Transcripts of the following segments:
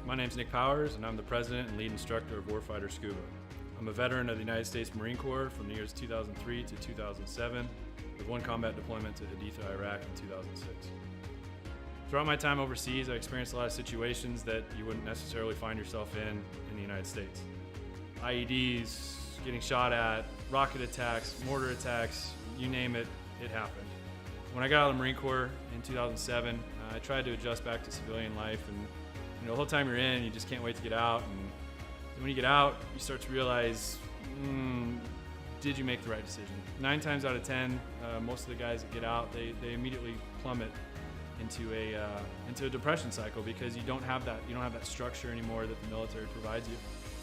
My name's Nick Powers, and I'm the president and lead instructor of Warfighter Scuba. I'm a veteran of the United States Marine Corps from the years 2003 to 2007, with one combat deployment to NADTRA, Iraq in 2006. Throughout my time overseas, I experienced a lot of situations that you wouldn't necessarily find yourself in the United States. IEDs, getting shot at, rocket attacks, mortar attacks, you name it, it happened. When I got out of the Marine Corps in 2007, I tried to adjust back to civilian life, and the whole time you're in, you just can't wait to get out. And when you get out, you start to realize, did you make the right decision? 9 times out of 10, most of the guys that get out, they immediately plummet into a depression cycle because you don't have that structure anymore that the military provides you.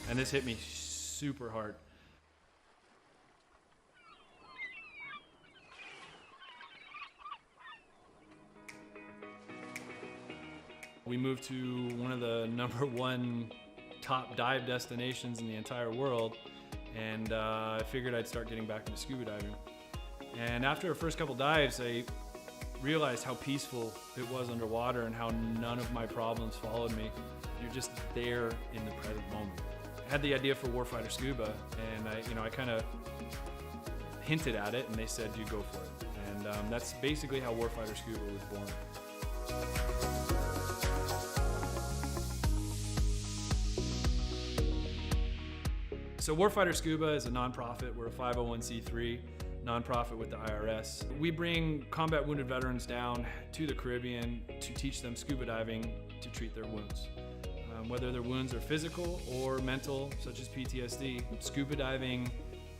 And this hit me super hard. We moved to one of the #1 top dive destinations in the entire world, and I figured I'd start getting back into scuba diving. And after our first couple dives, I realized how peaceful it was underwater and how none of my problems followed me. You're just there in the present moment. I had the idea for Warfighter Scuba, and I kind of hinted at it, and they said, "You go for it." And that's basically how Warfighter Scuba was born. So Warfighter Scuba is a nonprofit. We're a 501c3 nonprofit with the IRS. We bring combat wounded veterans down to the Caribbean to teach them scuba diving to treat their wounds. Whether their wounds are physical or mental, such as PTSD, scuba diving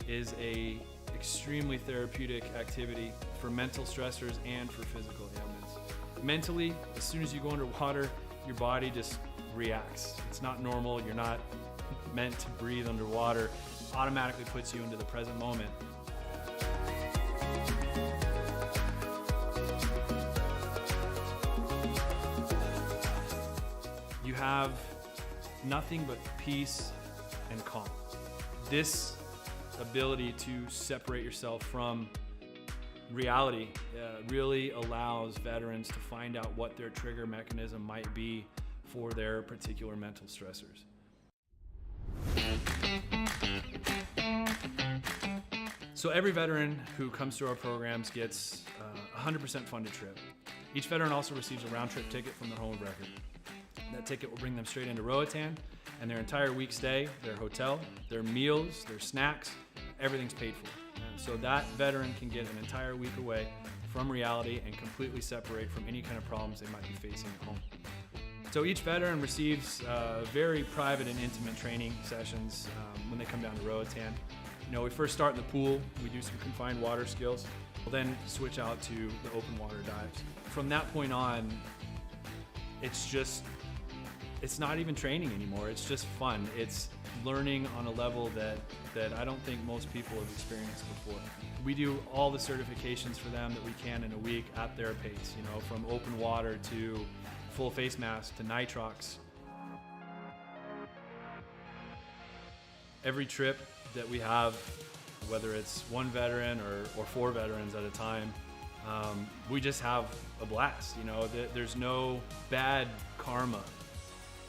is a extremely therapeutic activity for mental stressors and for physical ailments. Mentally, as soon as you go underwater, your body just reacts. It's not normal. You're not meant to breathe underwater. Automatically puts you into the present moment. You have nothing but peace and calm. This ability to separate yourself from reality really allows veterans to find out what their trigger mechanism might be for their particular mental stressors. So every veteran who comes through our programs gets a 100% funded trip. Each veteran also receives a round-trip ticket from their home of record. That ticket will bring them straight into Roatan, and their entire week stay, their hotel, their meals, their snacks, everything's paid for. And so that veteran can get an entire week away from reality and completely separate from any kind of problems they might be facing at home. So each veteran receives very private and intimate training sessions when they come down to Roatan. We first start in the pool, we do some confined water skills, we'll then switch out to the open water dives. From that point on, it's not even training anymore, it's just fun. It's learning on a level that I don't think most people have experienced before. We do all the certifications for them that we can in a week at their pace, from open water to full face mask to nitrox. Every trip that we have, whether it's one veteran or 4 veterans at a time, we just have a blast. There's no bad karma.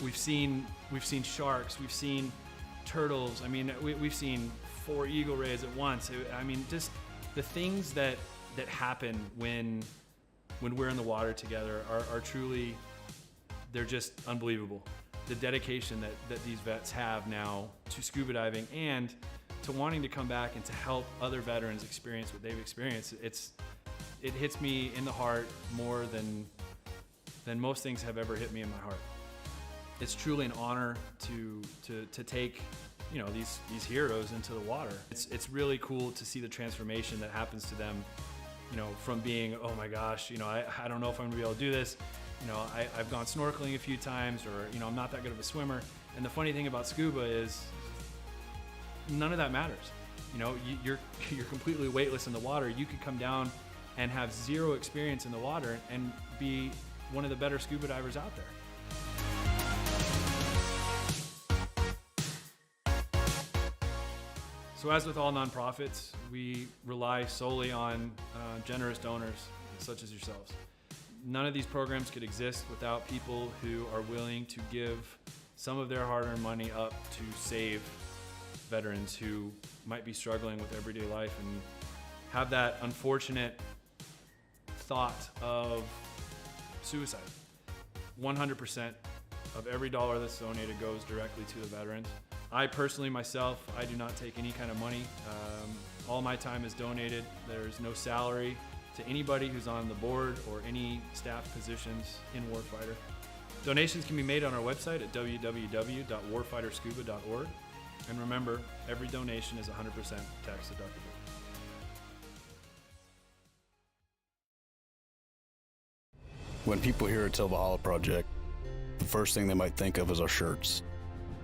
We've seen sharks, we've seen turtles. We've seen 4 eagle rays at once. Just the things that happen when we're in the water together are truly, they're just unbelievable. The dedication that these vets have now to scuba diving and to wanting to come back and to help other veterans experience what they've experienced, it hits me in the heart more than most things have ever hit me in my heart. It's truly an honor to take these heroes into the water. It's really cool to see the transformation that happens to them, from being, oh my gosh, I don't know if I'm gonna be able to do this. I've gone snorkeling a few times, or I'm not that good of a swimmer. And the funny thing about scuba is none of that matters. You're completely weightless in the water. You could come down and have 0 experience in the water and be one of the better scuba divers out there. So as with all nonprofits, we rely solely on generous donors such as yourselves. None of these programs could exist without people who are willing to give some of their hard-earned money up to save veterans who might be struggling with everyday life and have that unfortunate thought of suicide. 100% of every dollar that's donated goes directly to the veterans. I personally, myself, I do not take any kind of money. All my time is donated. There's no salary to anybody who's on the board or any staff positions in Warfighter. Donations can be made on our website at www.warfighterscuba.org. And remember, every donation is 100% tax deductible. When people hear a Till Valhalla project, the first thing they might think of is our shirts.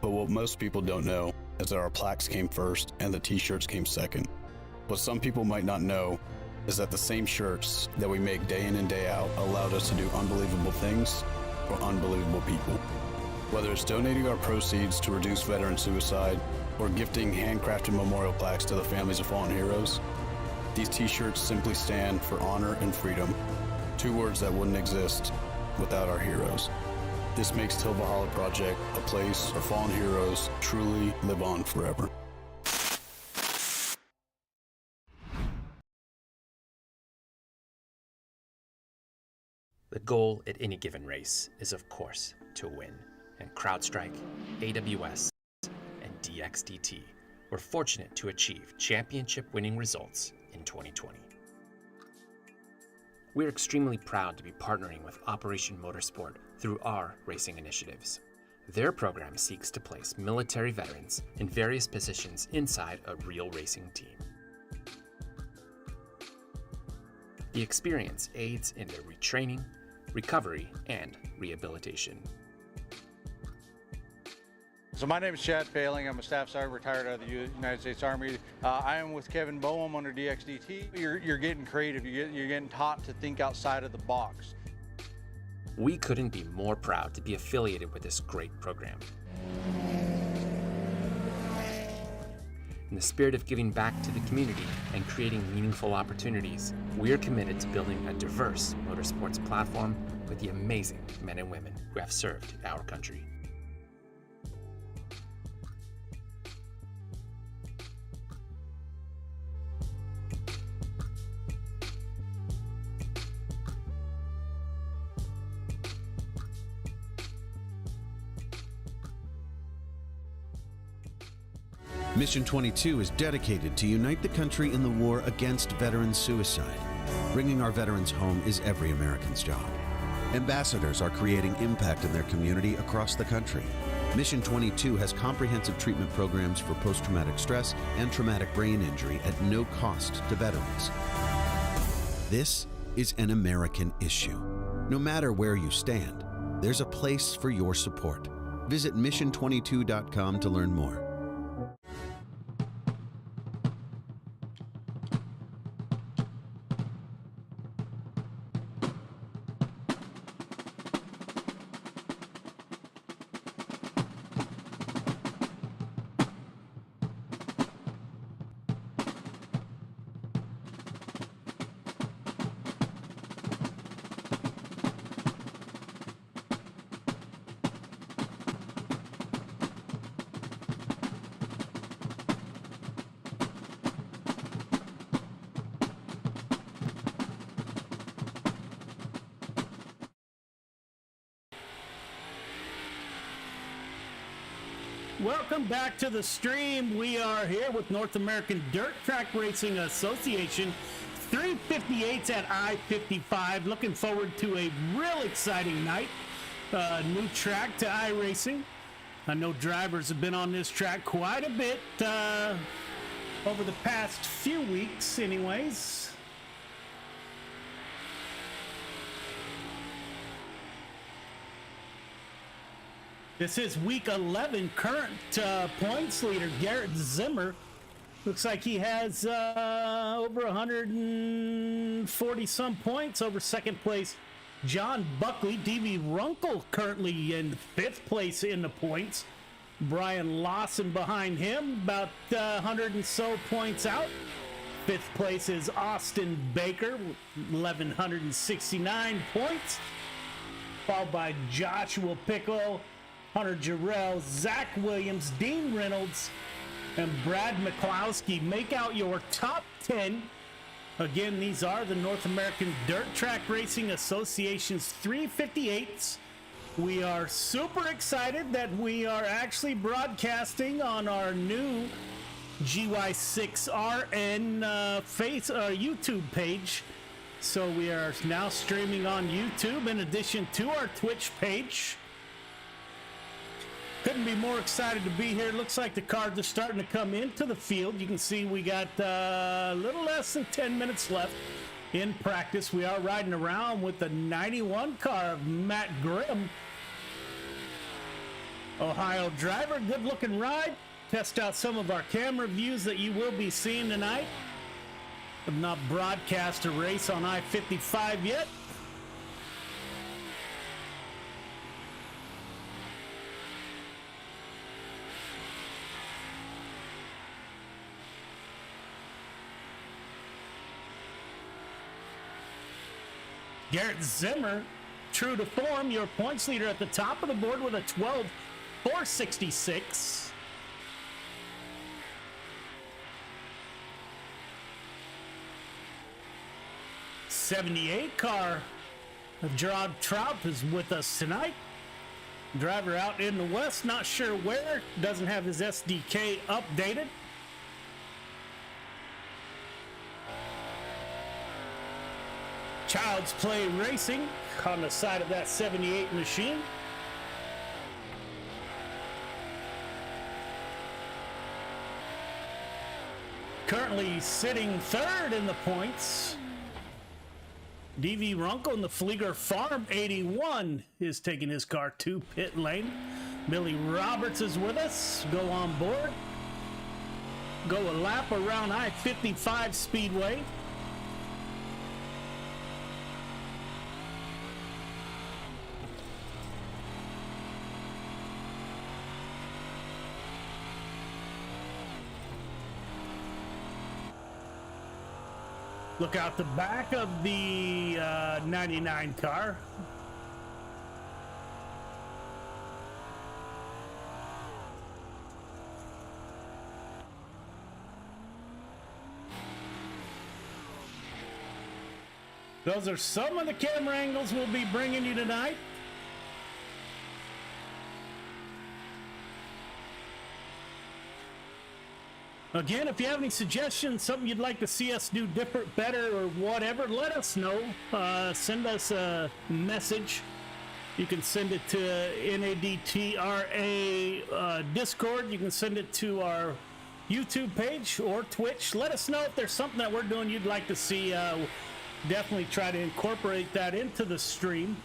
But what most people don't know is that our plaques came first and the t-shirts came second. What some people might not know is that the same shirts that we make day in and day out allowed us to do unbelievable things for unbelievable people. Whether it's donating our proceeds to reduce veteran suicide or gifting handcrafted memorial plaques to the families of fallen heroes, these t-shirts simply stand for honor and freedom, two words that wouldn't exist without our heroes. This makes Till Valhalla Project a place our fallen heroes truly live on forever. The goal at any given race is, of course, to win. And CrowdStrike, AWS, and DXDT were fortunate to achieve championship-winning results in 2020. We're extremely proud to be partnering with Operation Motorsport through our racing initiatives. Their program seeks to place military veterans in various positions inside a real racing team. The experience aids in their retraining, recovery, and rehabilitation. So my name is Chad Failing. I'm a staff sergeant retired out of the United States Army. I am with Kevin Boehm under DXDT. You're getting creative. You're getting taught to think outside of the box. We couldn't be more proud to be affiliated with this great program. In the spirit of giving back to the community and creating meaningful opportunities, we're committed to building a diverse motorsports platform with the amazing men and women who have served our country. Mission 22 is dedicated to unite the country in the war against veteran suicide. Bringing our veterans home is every American's job. Ambassadors are creating impact in their community across the country. Mission 22 has comprehensive treatment programs for post-traumatic stress and traumatic brain injury at no cost to veterans. This is an American issue. No matter where you stand, there's a place for your support. Visit mission22.com to learn more. Welcome back to the stream. We are here with North American Dirt Track Racing Association. 358s at I-55. Looking forward to a real exciting night. New track to iRacing. I know drivers have been on this track quite a bit over the past few weeks anyways. This is week 11. Current points leader Garrett Zimmer. Looks like he has over 140 some points over second place. John Buckley. D.V. Runkle currently in 5th place in the points. Brian Lawson behind him, about 100 and so points out. 5th place is Austin Baker, 1,169 points. Followed by Joshua Pickle Hunter Jarrell, Zach Williams, Dean Reynolds, and Brad McClowski make out your top 10. Again, these are the North American Dirt Track Racing Association's 358s. We are super excited that we are actually broadcasting on our new GY6RN YouTube page. So we are now streaming on YouTube in addition to our Twitch page. Couldn't be more excited to be here. Looks like the cars are starting to come into the field. You can see we got a little less than 10 minutes left in practice. We are riding around with the 91 car of Matt Grimm, Ohio driver. Good looking ride. Test out some of our camera views that you will be seeing tonight. Have not broadcast a race on I-55 yet. Garrett Zimmer, true to form, your points leader at the top of the board with a 12.466. '78 car of Gerard Trout is with us tonight. Driver out in the west, not sure where, doesn't have his SDK updated. Child's Play Racing on the side of that 78 machine. Currently sitting third in the points. DV Runkle in the Flieger Farm 81 is taking his car to pit lane. Billy Roberts is with us. Go on board. Go a lap around I-55 Speedway. Look out the back of the 99 car. Those are some of the camera angles we'll be bringing you tonight. Again, if you have any suggestions, something you'd like to see us do different, better, or whatever, let us know. Send us a message. You can send it to NADTRA Discord. You can send it to our YouTube page or Twitch. Let us know if there's something that we're doing you'd like to see. Definitely try to incorporate that into the stream.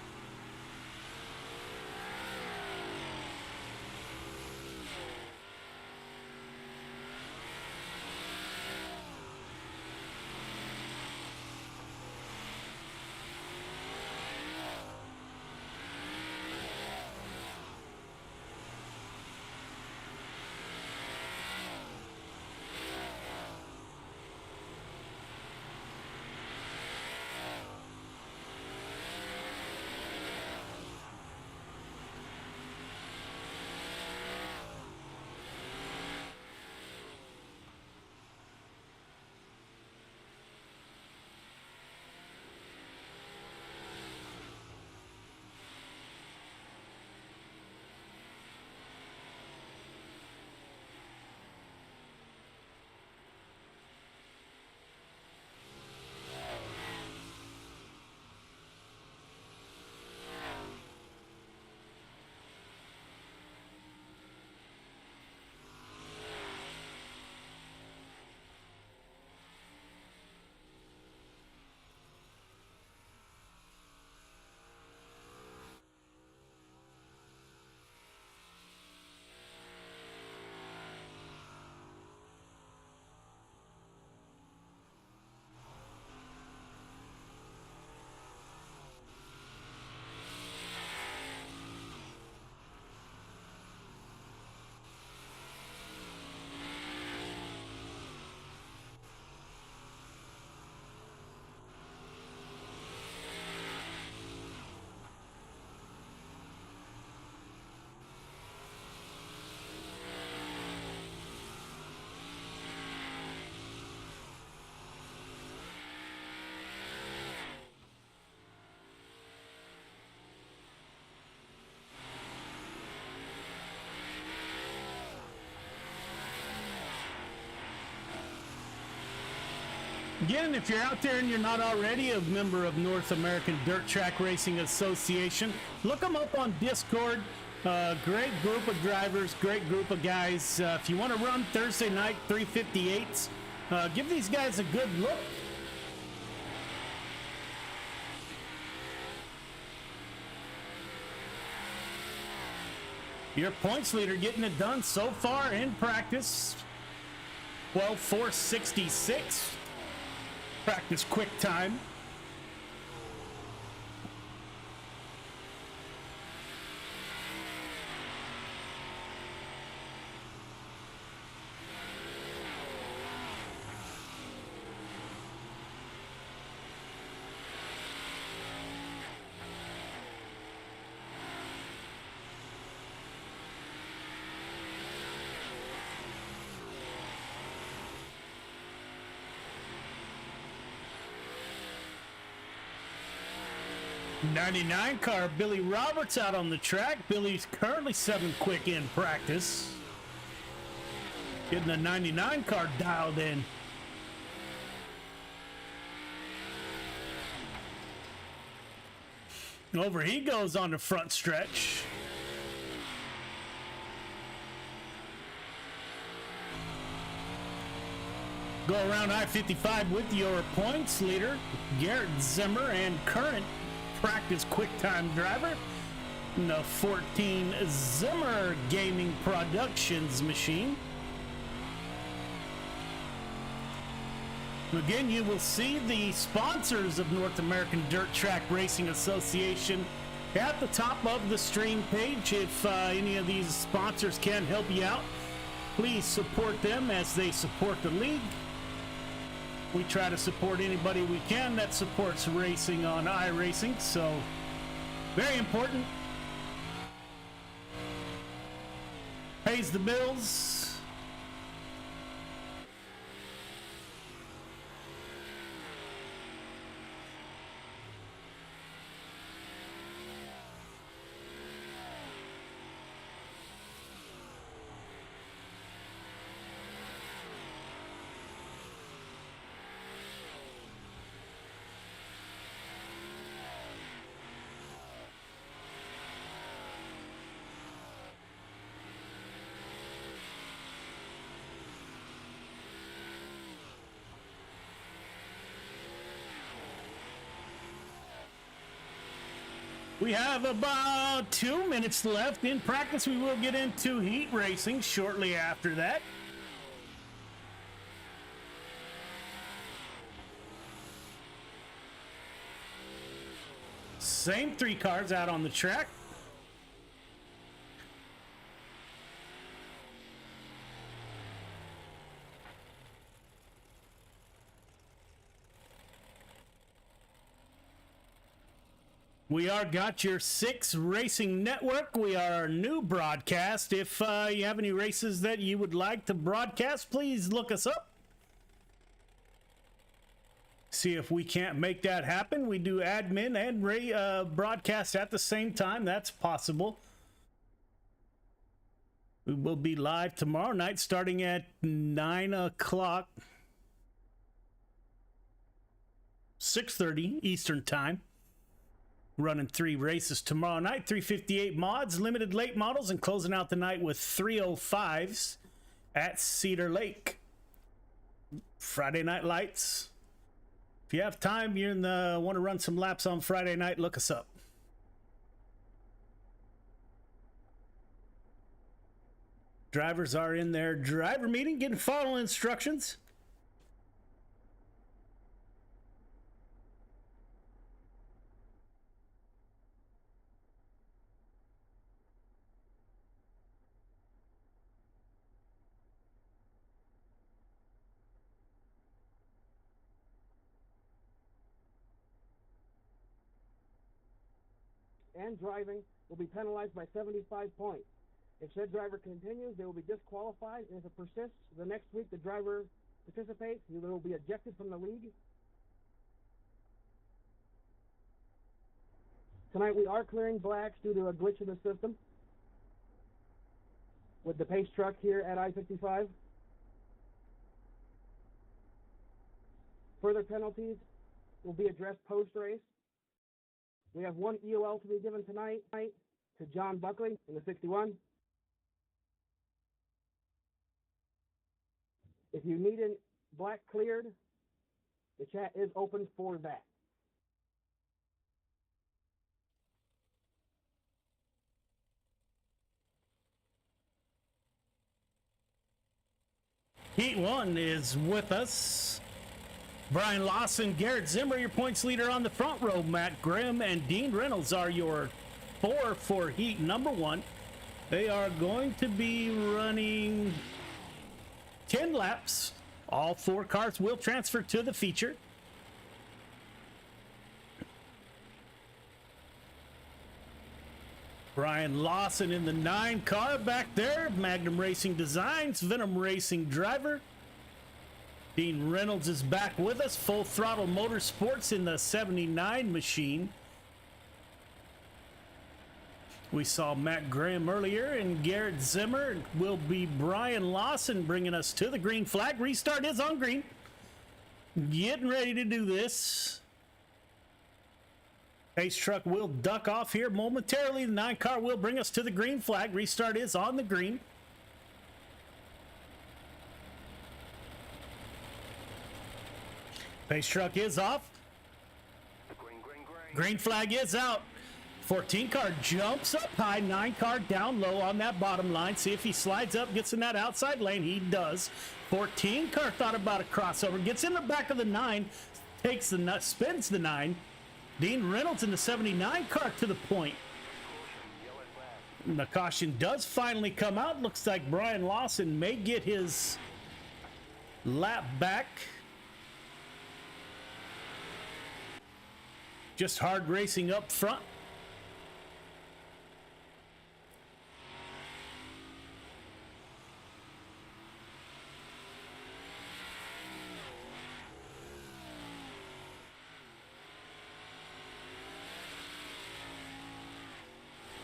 Again, if you're out there and you're not already a member of North American Dirt Track Racing Association, look them up on Discord. Great group of drivers, great group of guys. If you want to run Thursday night 358s, give these guys a good look. Your points leader getting it done so far in practice. 12:466. Practice quick time. '99 car, Billy Roberts out on the track. Billy's currently 7th quick in practice. Getting the '99 car dialed in. Over he goes on the front stretch. Go around I-55 with your points leader, Garrett Zimmer, and current practice quick time driver, the 14 Zimmer Gaming Productions machine. Again, you will see the sponsors of North American Dirt Track Racing Association at the top of the stream page. If any of these sponsors can help you out, please support them as they support the league. We try to support anybody we can that supports racing on iRacing, so very important. Pays the bills. We have about 2 minutes left in practice. We will get into heat racing shortly after that. Same 3 cars out on the track. We are Got Your 6 Racing Network. We are our new broadcast. If you have any races that you would like to broadcast, please look us up. See if we can't make that happen. We do admin and broadcast at the same time. That's possible. We will be live tomorrow night starting at 9 o'clock, 6:30 Eastern Time. Running 3 races tomorrow night, 358 mods, limited late models, and closing out the night with 305s at Cedar Lake. Friday Night Lights. If you have time, you want to run some laps on Friday night, look us up. Drivers are in their driver meeting, getting final instructions. And driving will be penalized by 75 points. If said driver continues, they will be disqualified, and if it persists, the next week the driver participates, he will be ejected from the league. Tonight we are clearing blacks due to a glitch in the system with the pace truck here at I-55. Further penalties will be addressed post-race. We have one EOL to be given tonight to John Buckley in the 61. If you need a black cleared, the chat is open for that. Heat 1 is with us. Brian Lawson, Garrett Zimmer, your points leader on the front row. Matt Grimm and Dean Reynolds are your 4 for Heat number 1. They are going to be running 10 laps. All 4 cars will transfer to the feature. Brian Lawson in the 9 car back there. Magnum Racing Designs, Venom Racing driver. Dean Reynolds is back with us. Full Throttle Motorsports in the 79 machine. We saw Matt Graham earlier, and Garrett Zimmer. Will be Brian Lawson bringing us to the green flag. Restart is on green. Getting ready to do this. Pace truck will duck off here momentarily. The 9 car will bring us to the green flag. Restart is on the green. Pace truck is off. Green flag is out. 14 car jumps up high, 9 car down low on that bottom line. See if he slides up, gets in that outside lane. He does. 14 car thought about a crossover, gets in the back of the 9, takes the nut, spins the 9. Dean Reynolds in the 79 car to the point. The caution does finally come out. Looks like Brian Lawson may get his lap back. Just hard racing up front.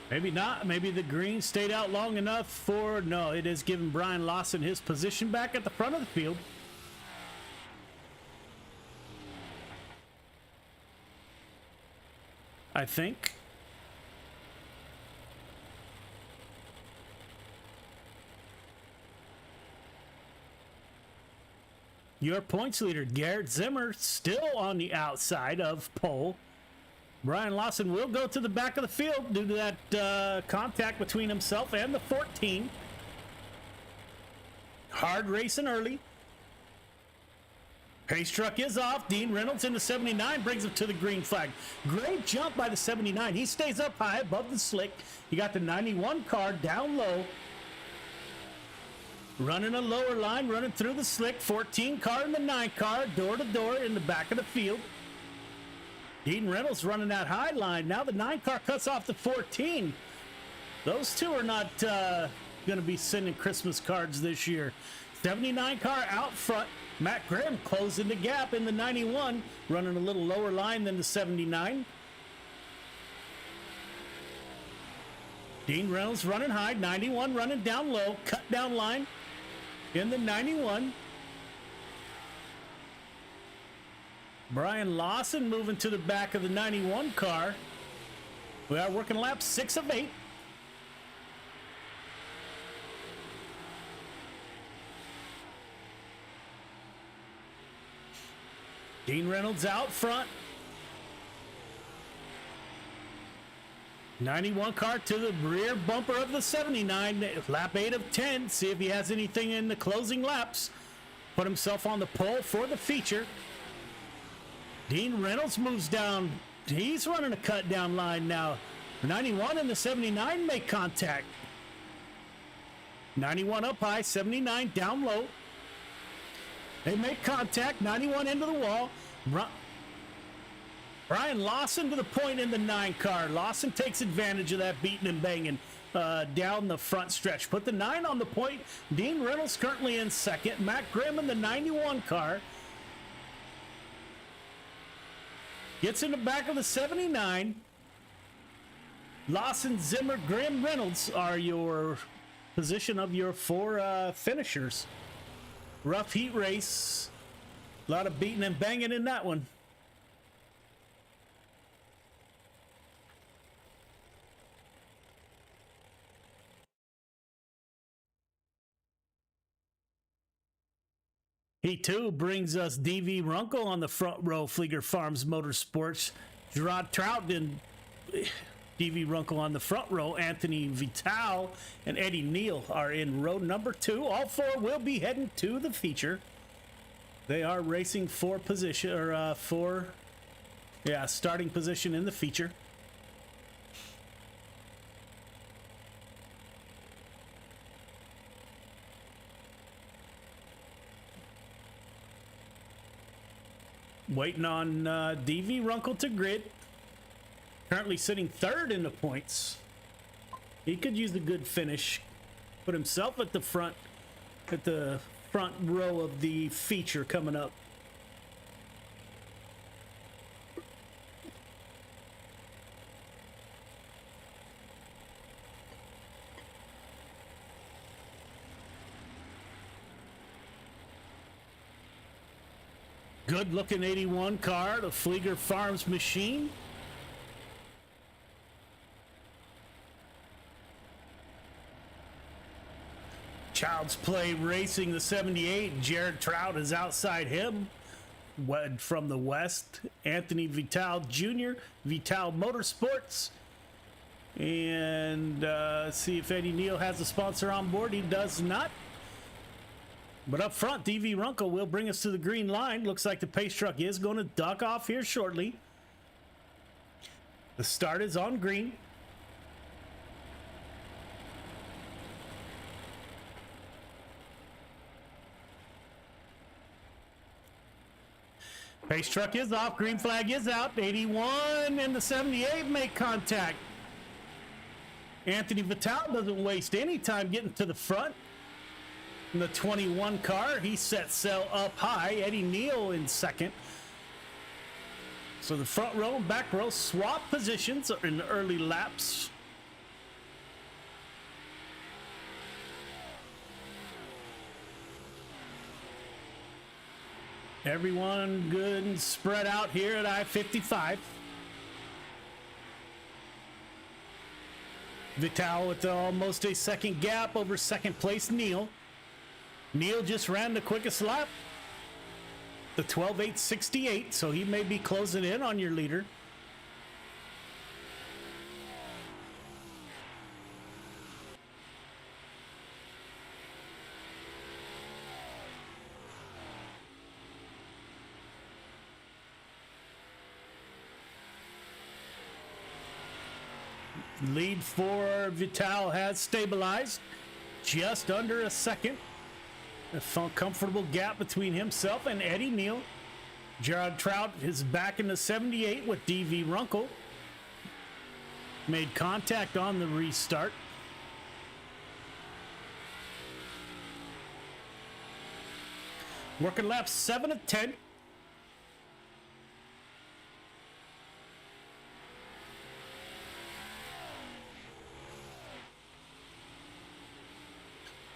Maybe not. Maybe the green stayed out long enough for... No, it is giving Brian Lawson his position back at the front of the field. I think. Your points leader, Garrett Zimmer, still on the outside of pole. Brian Lawson will go to the back of the field due to that contact between himself and the 14. Hard racing early. Pace truck is off. Dean Reynolds in the 79 brings him to the green flag. Great jump by the 79. He stays up high above the slick. You got the 91 car down low. Running a lower line, running through the slick. 14 car and the 9 car, door to door in the back of the field. Dean Reynolds running that high line. Now the 9 car cuts off the 14. Those two are not going to be sending Christmas cards this year. 79 car out front. Matt Grimm closing the gap in the 91, running a little lower line than the 79. Dean Reynolds running high. 91 running down low. Cut down line in the 91. Brian Lawson moving to the back of the 91 car. We are working lap 6 of 8. Dean Reynolds out front. 91 car to the rear bumper of the 79. Lap 8 of 10. See if he has anything in the closing laps. Put himself on the pole for the feature. Dean Reynolds moves down. He's running a cut down line now. 91 and the 79 make contact. 91 up high, 79 down low. They make contact. 91 into the wall. Brian Lawson to the point in the 9 car. Lawson takes advantage of that beating and banging down the front stretch. Put the 9 on the point. Dean Reynolds currently in second. Matt Grimm in the 91 car. Gets in the back of the 79. Lawson, Zimmer, Grimm, Reynolds are your position of your 4 finishers. Rough heat race. A lot of beating and banging in that one. He too brings us DV Runkle on the front row. Flieger Farms Motorsports. Gerard Trout and DV Runkle on the front row. Anthony Vital and Eddie Neal are in row number 2. All 4 will be heading to the feature. They are racing for position, or starting position in the feature. Waiting on DV Runkle to grid. Currently sitting 3rd in the points. He could use a good finish. Put himself at the front row of the feature coming up. Good looking 81 car, the Flieger Farms machine. Child's Play Racing, the 78. Jared Trout is outside him. From the west, Anthony Vital Jr., Vital Motorsports. And see if Eddie Neal has a sponsor on board. He does not. But up front, DV Runkle will bring us to the green line. Looks like the pace truck is going to duck off here shortly. The start is on green. Pace truck is off. Green flag is out. 81 and the 78 make contact. Anthony Vital doesn't waste any time getting to the front. In the 21 car, he sets sail up high. Eddie Neal in second. So the front row and back row swap positions in the early laps. Everyone good and spread out here at I-55. Vital with almost a second gap over second place Neal. Neal just ran the quickest lap, the 12.868, so he may be closing in on your leader. Lead for Vital has stabilized, just under a second. A comfortable gap between himself and Eddie Neal. Gerard Trout is back in the 78 with DV Runkle. Made contact on the restart. Working laps 7 of 10.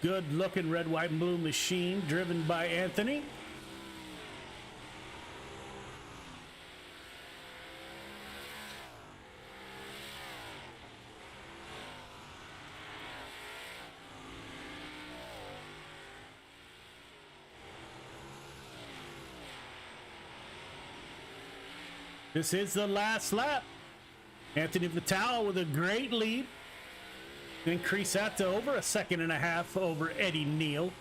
Good looking red, white, and blue machine driven by Anthony. This is the last lap. Anthony Vital with a great lead. Increase that to over a second and a half over Eddie Neal.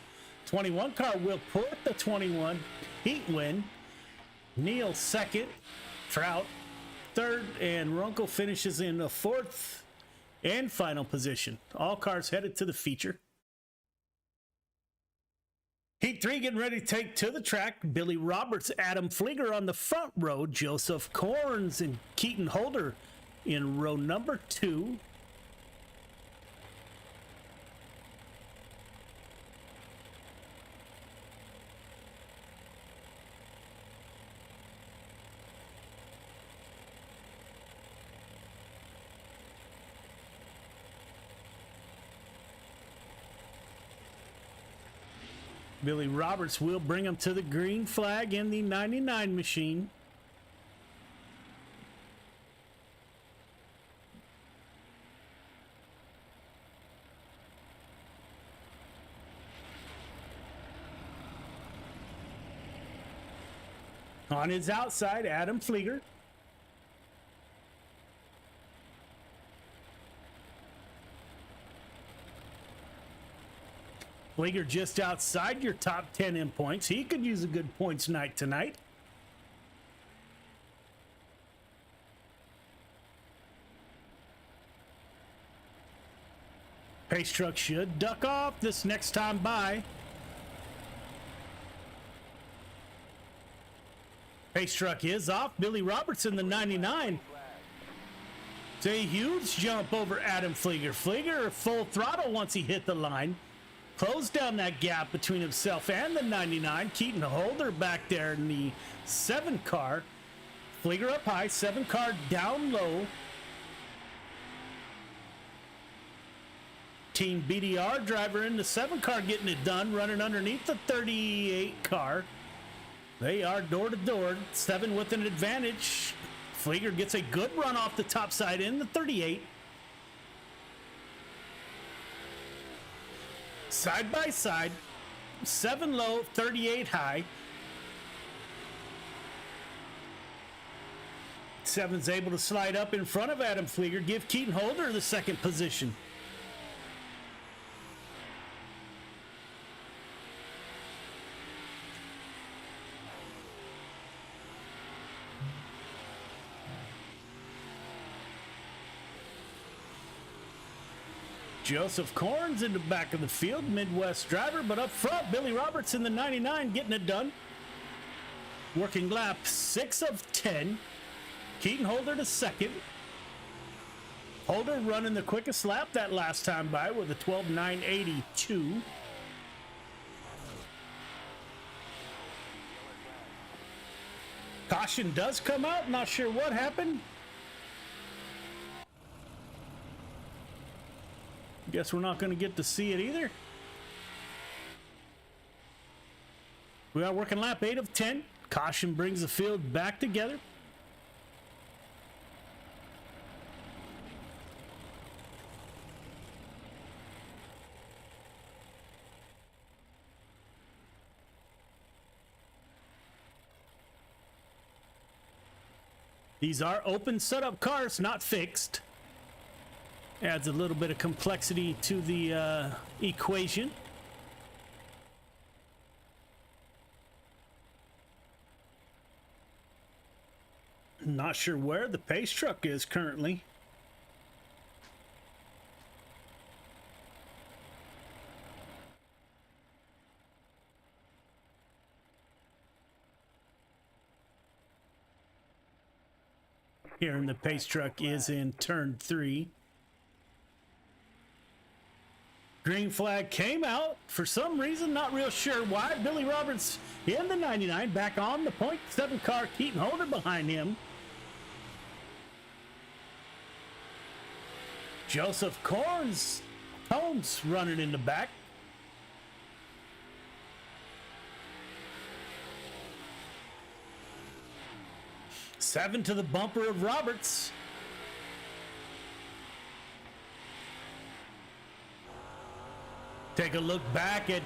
21 car will put the 21 heat win. Neal second, Trout third, and Runkle finishes in the fourth and final position. All cars headed to the feature. Heat 3 getting ready to take to the track. Billy Roberts, Adam Flieger on the front row. Joseph Corns and Keaton Holder in row number 2. Billy Roberts will bring him to the green flag in the 99 machine. On his outside, Adam Flieger. Flieger just outside your top 10 in points. He could use a good points night tonight. Pace truck should duck off this next time by. Pace truck is off. Billy Roberts in the 99. It's a huge jump over Adam Flieger. Flieger full throttle once he hit the line. Closed down that gap between himself and the 99. Keaton Holder back there in the 7 car. Flieger up high, 7 car down low. Team BDR driver in the 7 car getting it done, running underneath the 38 car. They are door to door, 7 with an advantage. Flieger gets a good run off the top side in the 38. Side by side, 7 low, 38 high. 7's able to slide up in front of Adam Flieger, give Keaton Holder the second position. Joseph Korn's in the back of the field, Midwest driver, but up front, Billy Roberts in the 99 getting it done. Working lap 6 of 10. Keaton Holder to second. Holder running the quickest lap that last time by with a 12:9.82. Caution does come out, not sure what happened. Guess we're not going to get to see it either. We are working lap 8 of 10. Caution brings the field back together. These are open setup cars, not fixed. Adds a little bit of complexity to the equation. Not sure where the pace truck is currently. Here in the pace truck is in turn 3. Green flag came out for some reason, not real sure why. Billy Roberts in the 99, back on the point 7 car, Keaton Holder behind him. Joseph Korn's Holmes running in the back. Seven to the bumper of Roberts. Take a look back at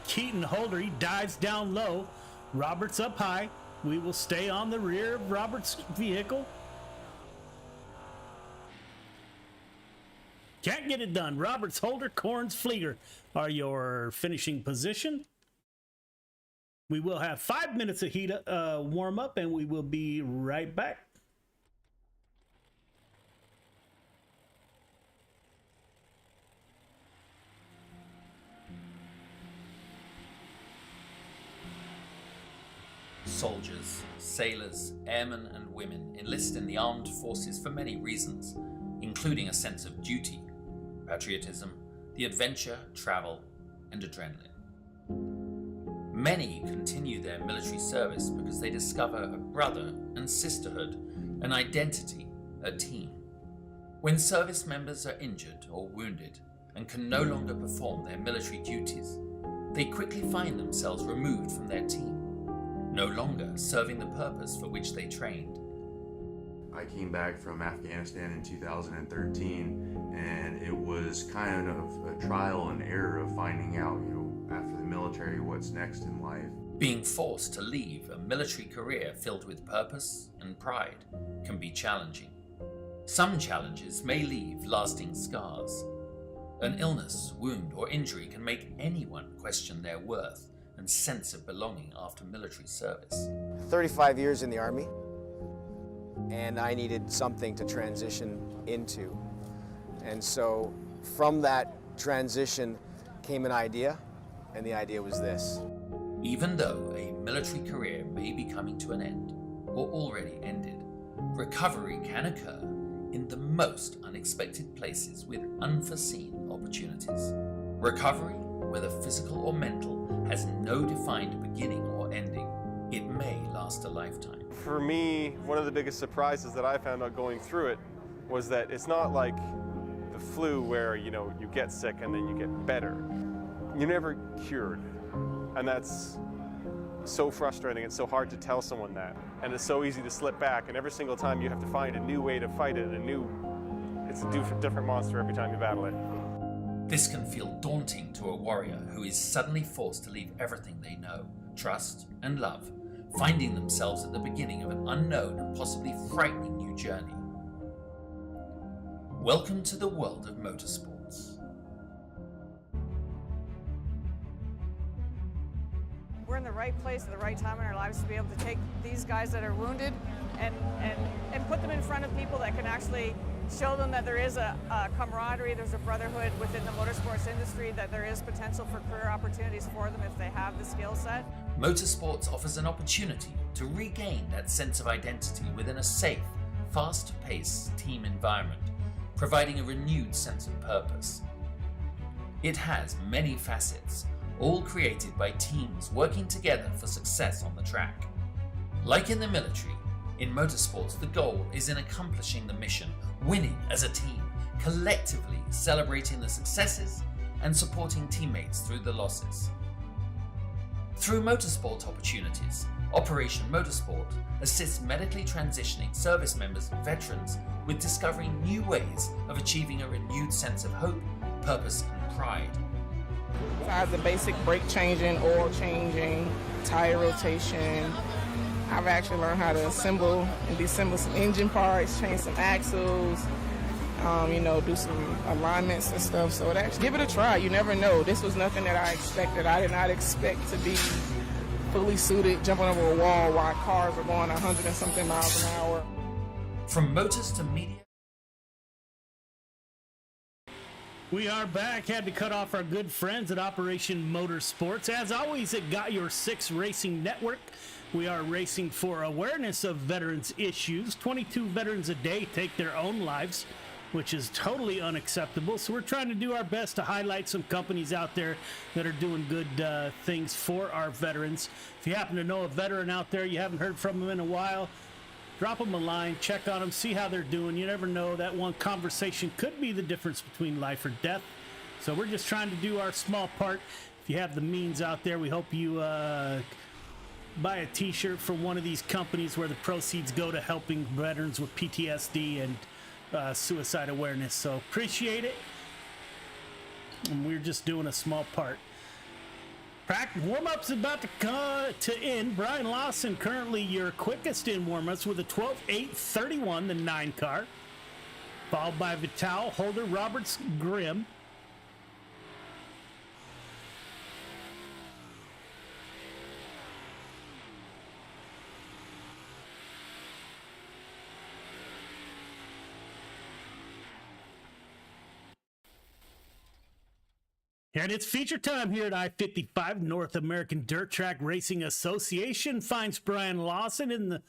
Keaton Holder. He dives down low. Roberts up high. We will stay on the rear of Roberts' vehicle. Can't get it done. Roberts, Holder, Korns, Flieger are your finishing position. We will have 5 minutes of heat warm up, and we will be right back. Soldiers, sailors, airmen and women enlist in the armed forces for many reasons, including a sense of duty, patriotism, the adventure, travel, and adrenaline. Many continue their military service because they discover a brother and sisterhood, an identity, a team. When service members are injured or wounded and can no longer perform their military duties, they quickly find themselves removed from their team, no longer serving the purpose for which they trained. I came back from Afghanistan in 2013, and it was kind of a trial and error of finding out, after the military, what's next in life. Being forced to leave a military career filled with purpose and pride can be challenging. Some challenges may leave lasting scars. An illness, wound, or injury can make anyone question their worth and sense of belonging after military service. 35 years in the Army, and I needed something to transition into. And so from that transition came an idea, and the idea was this. Even though a military career may be coming to an end or already ended, recovery can occur in the most unexpected places with unforeseen opportunities. Recovery, whether physical or mental, has no defined beginning or ending. It may last a lifetime. For me, one of the biggest surprises that I found out going through it was that it's not like the flu where, you get sick and then you get better. You're never cured. And that's so frustrating. It's so hard to tell someone that. And it's so easy to slip back. And every single time you have to find a new way to fight it, it's a different monster every time you battle it. This can feel daunting to a warrior who is suddenly forced to leave everything they know, trust, and love, finding themselves at the beginning of an unknown and possibly frightening new journey. Welcome to the world of motorsports. We're in the right place at the right time in our lives to be able to take these guys that are wounded and put them in front of people that can actually show them that there is a camaraderie, there's a brotherhood within the motorsports industry, that there is potential for career opportunities for them if they have the skill set. Motorsports offers an opportunity to regain that sense of identity within a safe, fast-paced team environment, providing a renewed sense of purpose. It has many facets, all created by teams working together for success on the track. Like in the military, in motorsports the goal is in accomplishing the mission, winning as a team, collectively celebrating the successes and supporting teammates through the losses. Through motorsport opportunities, Operation Motorsport assists medically transitioning service members and veterans with discovering new ways of achieving a renewed sense of hope, purpose, and pride. Besides the basic brake changing, oil changing, tire rotation, I've actually learned how to assemble and disassemble some engine parts, change some axles, do some alignments and stuff. So give it a try. You never know. This was nothing that I expected. I did not expect to be fully suited, jumping over a wall while cars are going 100 and something miles an hour. From motors to media. We are back. Had to cut off our good friends at Operation Motorsports. As always, at Got Your Six Racing Network, we are racing for awareness of veterans' issues. 22 veterans a day take their own lives, which is totally unacceptable. So we're trying to do our best to highlight some companies out there that are doing good things for our veterans. If you happen to know a veteran out there, you haven't heard from them in a while, drop them a line, check on them, see how they're doing. You never know, that one conversation could be the difference between life or death. So we're just trying to do our small part. If you have the means out there, we hope you buy a t-shirt from one of these companies where the proceeds go to helping veterans with PTSD and suicide awareness. So appreciate it. And we're just doing a small part. Warm-up's about to end. Brian Lawson currently your quickest in warm-ups with a 12.831, the 9 car. Followed by Vital, Holder, Roberts, Grimm. And it's feature time here at I-55. North American Dirt Track Racing Association finds Brian Lawson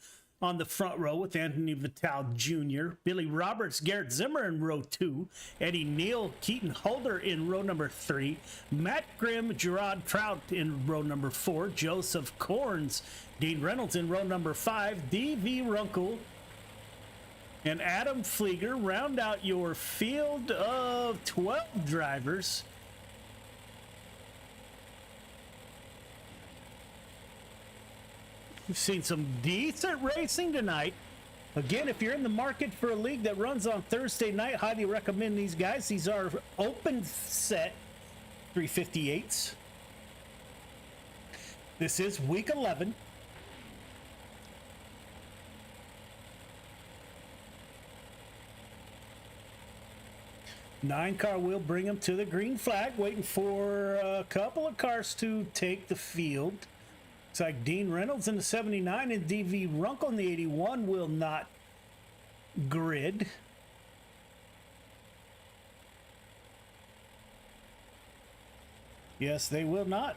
on the front row with Anthony Vital Jr., Billy Roberts, Garrett Zimmer in row 2, Eddie Neal, Keaton Holder in row number 3, Matt Grimm, Gerard Trout in row number 4, Joseph Corns, Dean Reynolds in row number 5, D.V. Runkle, and Adam Flieger round out your field of 12 drivers. We've seen some decent racing tonight. Again, if you're in the market for a league that runs on Thursday night, highly recommend these guys. These are open set 358s. This is week 11. Nine car will bring them to the green flag, waiting for a couple of cars to take the field. It's like Dean Reynolds in the 79 and DV Runkle in the 81 will not grid. Yes, they will not.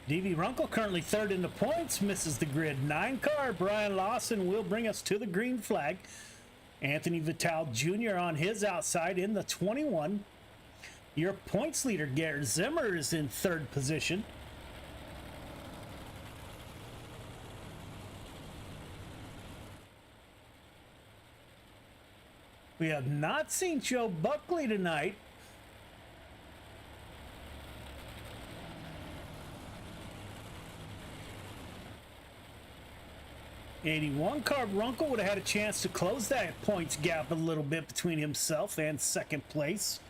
DV Runkle currently third in the points, misses the grid. Nine car, Brian Lawson will bring us to the green flag. Anthony Vital Jr. on his outside in the 21. Your points leader, Garrett Zimmer, is in third position. We have not seen Joe Buckley tonight. '81 car Runkle would have had a chance to close that points gap a little bit between himself and second place.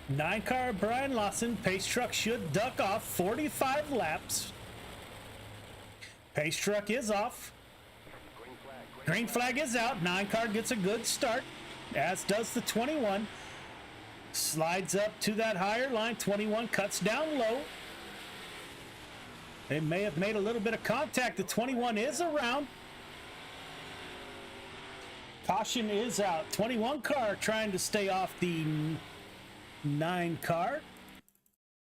9 car Brian Lawson, pace truck should duck off 45 laps. Pace truck is off. Green flag is out. 9 car gets a good start, as does the 21. Slides up to that higher line. 21 cuts down low. They may have made a little bit of contact. The 21 is around. Caution is out. 21 car trying to stay off the 9 car.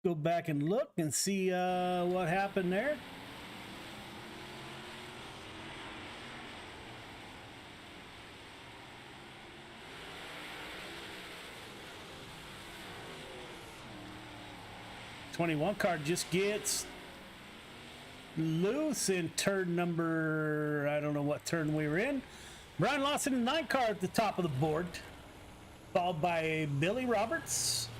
Go back and look and see what happened there. '21 car just gets loose in turn number, I don't know what turn we were in. Brian Lawson in 9 car at the top of the board, followed by Billy Roberts,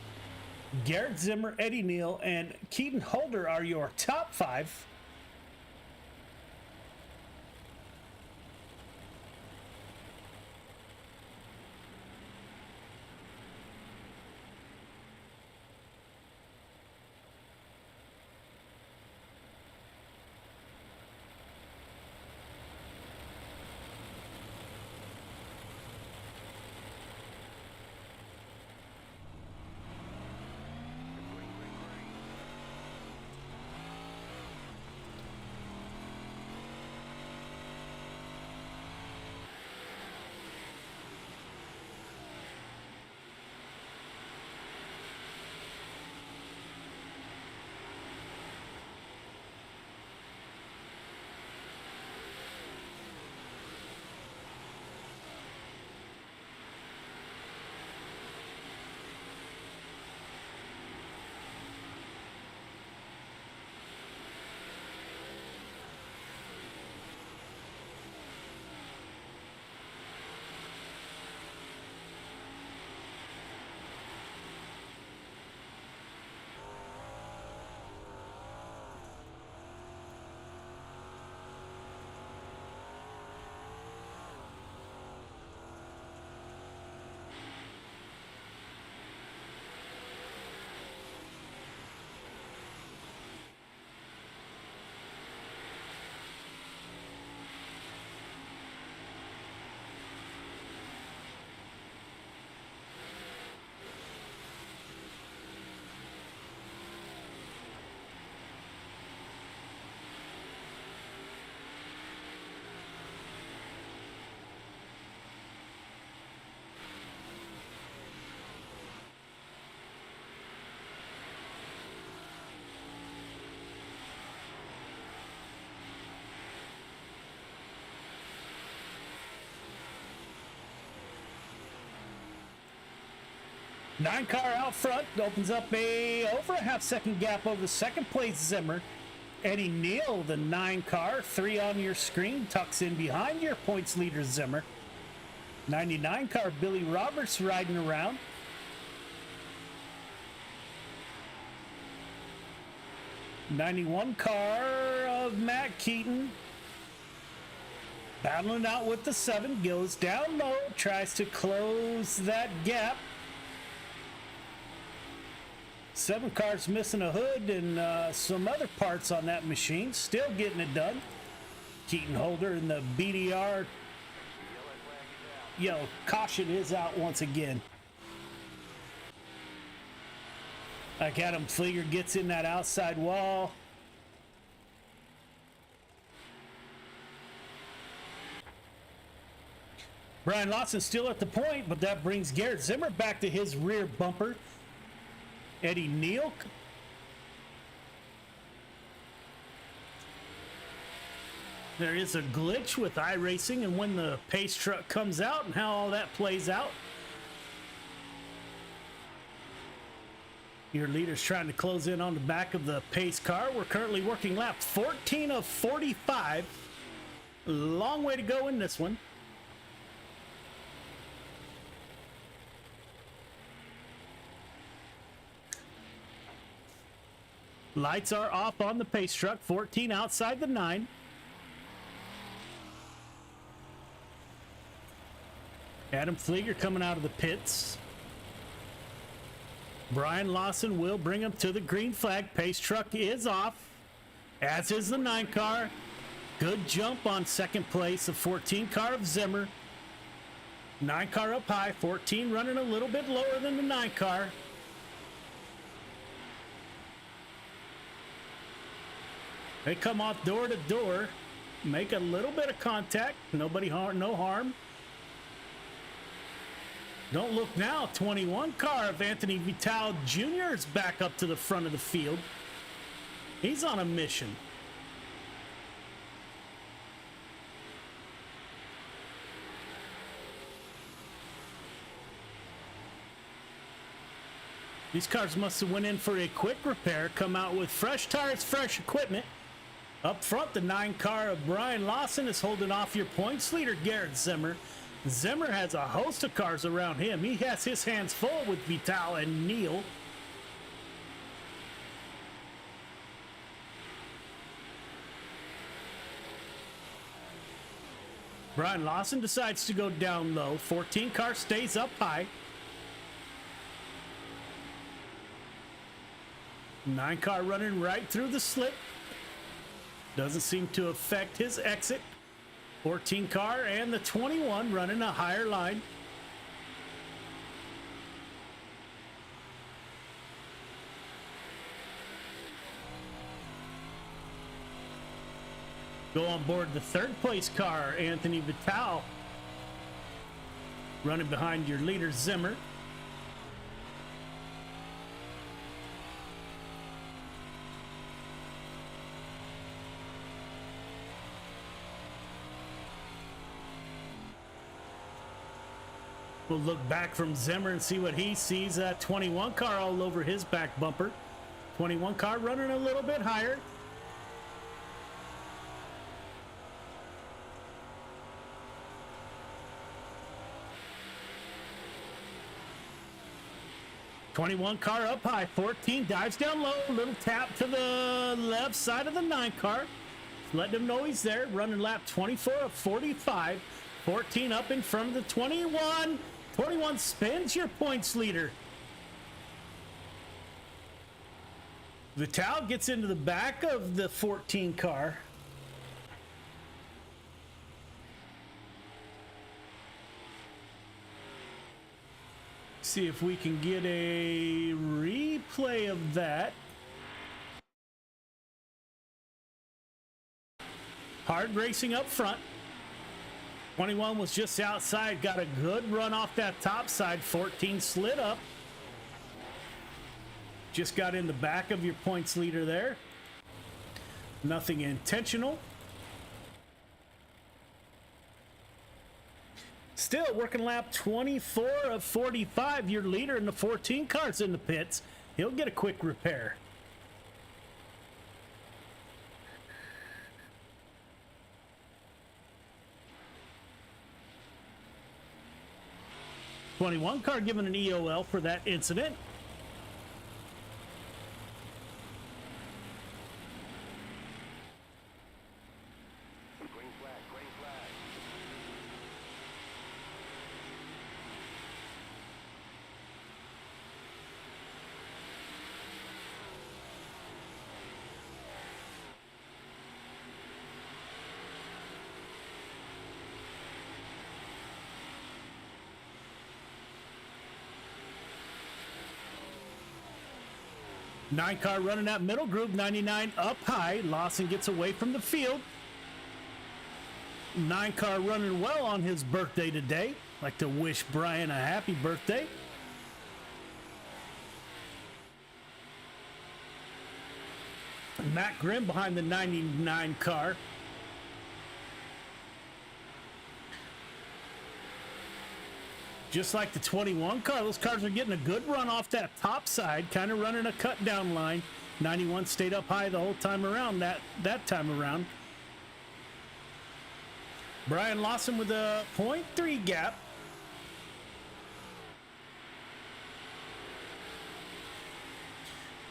Garrett Zimmer, Eddie Neal, and Keaton Holder are your top 5. Nine car out front opens up over a half-second gap over the second place Zimmer. Eddie Neal, the 9 car, 3 on your screen, tucks in behind your points leader Zimmer. 99 car Billy Roberts riding around. 91 car of Matt Keaton. Battling out with the 7, goes down low, tries to close that gap. 7 cars missing a hood and some other parts on that machine, still getting it done. Keaton Holder in the BDR. Yellow caution is out once again. Like Adam Flieger gets in that outside wall. Brian Lawson still at the point, but that brings Garrett Zimmer back to his rear bumper. Eddie Neal. There is a glitch with iRacing and when the pace truck comes out and how all that plays out. Your leader's trying to close in on the back of the pace car. We're currently working lap 14 of 45. Long way to go in this one. Lights are off on the pace truck. 14 outside the 9. Adam Flieger coming out of the pits. Brian Lawson will bring him to the green flag. Pace truck is off, as is the 9 car. Good jump on second place, the 14 car of Zimmer. 9 car up high, 14 running a little bit lower than the 9 car. They come off door to door, make a little bit of contact, no harm. Don't look now, 21 car of Anthony Vital Jr. is back up to the front of the field. He's on a mission. These cars must have went in for a quick repair, come out with fresh tires, fresh equipment. Up front, the 9 car of Brian Lawson is holding off your points leader, Garrett Zimmer. Zimmer has a host of cars around him. He has his hands full with Vital and Neal. Brian Lawson decides to go down low. 14 car stays up high. 9 car running right through the slip. Doesn't seem to affect his exit. 14 car and the 21 running a higher line. Go on board the 3rd place car, Anthony Vital, running behind your leader, Zimmer. We'll look back from Zimmer and see what he sees. 21 car all over his back bumper. 21 car running a little bit higher. '21 car up high. 14 dives down low. Little tap to the left side of the 9 car. Letting him know he's there. Running lap 24 of 45. 14 up in front of the 21. 21 spins your points leader. Vital gets into the back of the 14 car. See if we can get a replay of that. Hard racing up front. 21 was just outside, got a good run off that top side. 14 slid up. Just got in the back of your points leader there. Nothing intentional. Still working lap 24 of 45. Your leader in the 14 car's in the pits. He'll get a quick repair. '21 car given an EOL for that incident. 9 car running that middle group, 99 up high. Lawson gets away from the field. 9 car running well on his birthday today. Like to wish Brian a happy birthday. Matt Grimm behind the 99 car. Just like the 21 car, those cars are getting a good run off that top side, kind of running a cut down line. 91 stayed up high the whole time around, that time around. Brian Lawson with a 0.3 gap.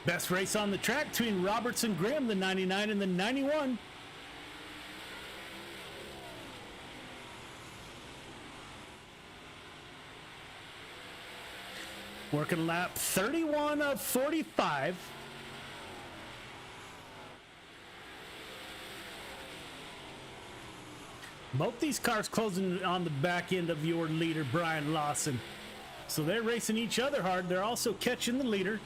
Best race on the track between Roberts and Grimm, the 99 and the 91. Working lap 31 of 45. Both these cars closing on the back end of your leader, Brian Lawson. So they're racing each other hard. They're also catching the leader.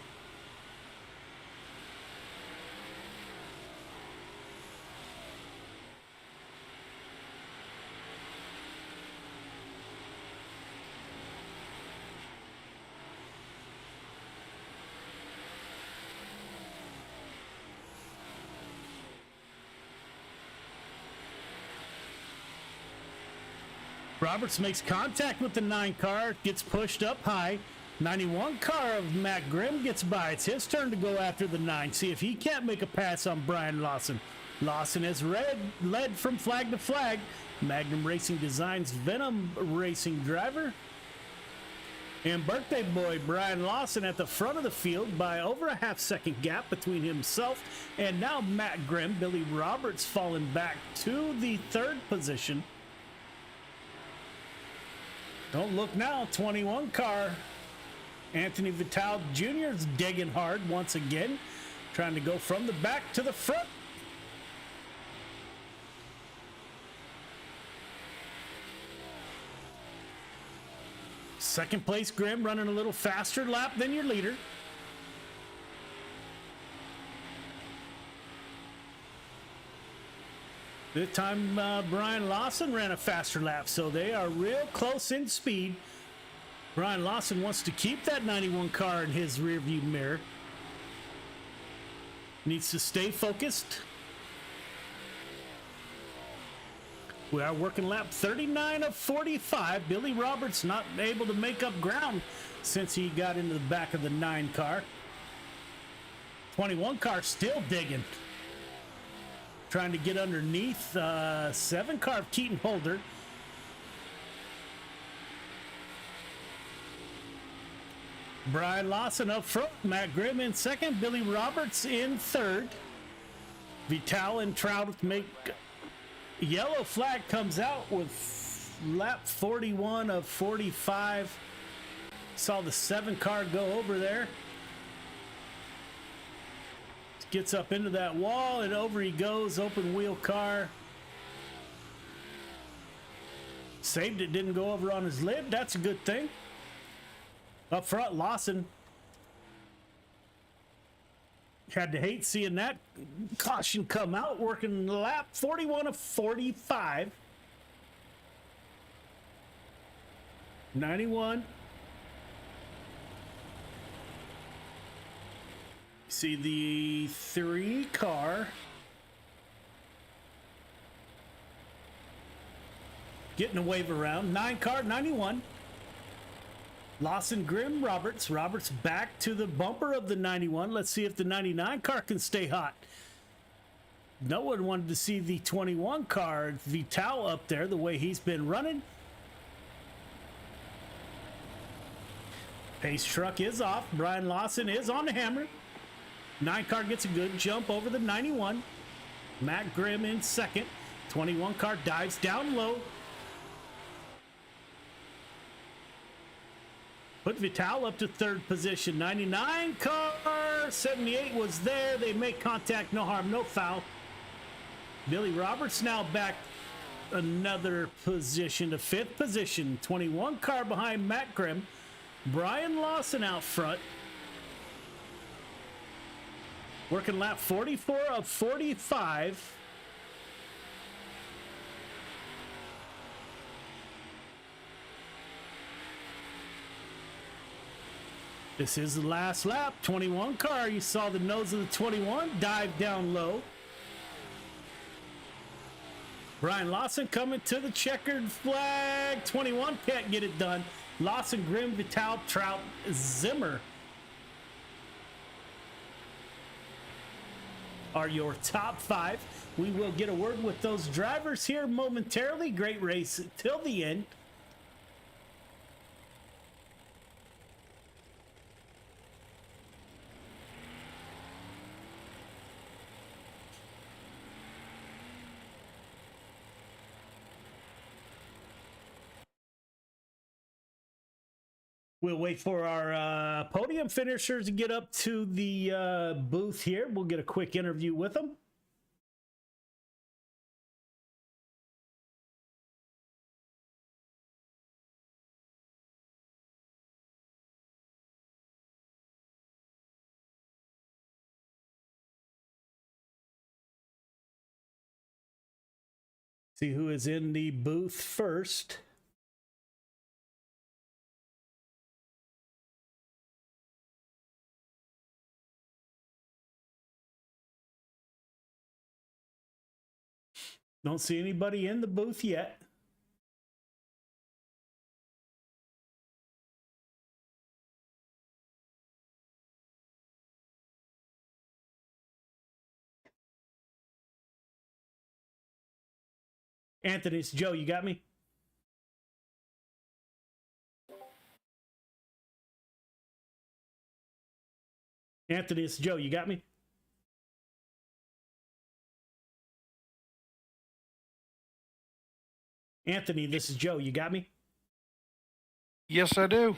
Roberts makes contact with the 9 car, gets pushed up high. 91 car of Matt Grimm gets by. It's his turn to go after the 9. See if he can't make a pass on Brian Lawson. Lawson has led from flag to flag. Magnum Racing Designs Venom Racing driver. And birthday boy Brian Lawson at the front of the field by over a half-second gap between himself and now Matt Grimm. Billy Roberts falling back to the 3rd position. Don't look now, 21 car. Anthony Vital Jr. is digging hard once again, trying to go from the back to the front. Second place, Grimm running a little faster lap than your leader. This time, Brian Lawson ran a faster lap, so they are real close in speed. Brian Lawson wants to keep that 91 car in his rearview mirror. Needs to stay focused. We are working lap 39 of 45. Billy Roberts not able to make up ground since he got into the back of the 9 car. 21 car still digging. Trying to get underneath 7 car of Keaton Holder. Brian Lawson up front. Matt Grimm in 2nd. Billy Roberts in 3rd. Vital and Trout make yellow flag comes out with lap 41 of 45. Saw the 7 car go over there. Gets up into that wall and over he goes. Open wheel car. Saved it, didn't go over on his lid. That's a good thing. Up front, Lawson. Had to hate seeing that caution come out. Working lap 41 of 45. 91. See the 3 car getting a wave around. 9 car, 91. Lawson, Grimm, Roberts. Roberts back to the bumper of the 91. Let's see if the 99 car can stay hot. No one wanted to see the 21 car, Vital, up there the way he's been running. Pace truck is off. Brian Lawson is on the hammer. 9 car gets a good jump over the 91. Matt Grimm in 2nd. 21 car dives down low. Put Vital up to 3rd position. 99 car, 78 was there. They make contact, no harm, no foul. Billy Roberts now back another position to 5th position. 21 car behind Matt Grimm. Brian Lawson out front. Working lap 44 of 45. This is the last lap. 21 car. You saw the nose of the 21 dive down low. Brian Lawson coming to the checkered flag. 21 can't get it done. Lawson, Grimm, Vital, Trout, Zimmer are your top 5. We will get a word with those drivers here momentarily. Great race till the end. We'll wait for our podium finishers to get up to the booth here. We'll get a quick interview with them. See who is in the booth first. Don't see anybody in the booth yet. Anthony, it's Joe. You got me? Anthony, it's Joe. You got me? Anthony, this is Joe. You got me? Yes, I do.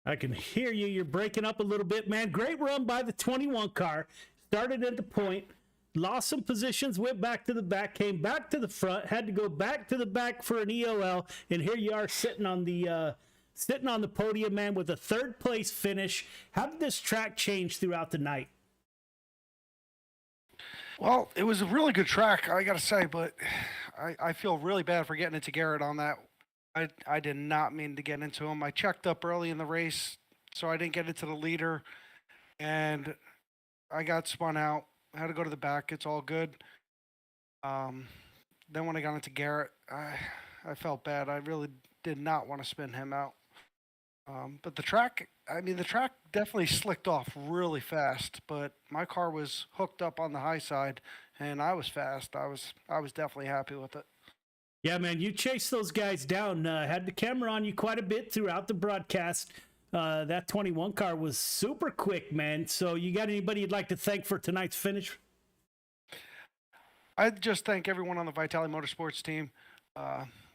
I can hear you. You're breaking up a little bit, man. Great run by the 21 car. Started at the point, lost some positions, went back to the back, came back to the front, had to go back to the back for an EOL, and here you are sitting on the podium, man, with a third place finish. How did this track change throughout the night? Well, it was a really good track, I got to say, but I feel really bad for getting into Garrett on that. I did not mean to get into him. I checked up early in the race, so I didn't get into the leader, and I got spun out. I had to go to the back. It's all good. Then when I got into Garrett, I felt bad. I really did not want to spin him out. But the track definitely slicked off really fast, but my car was hooked up on the high side, and I was fast. I was definitely happy with it. Yeah, man, you chased those guys down. Had the camera on you quite a bit throughout the broadcast. That 21 car was super quick, man. So you got anybody you'd like to thank for tonight's finish? I'd just thank everyone on the Vitale Motorsports team.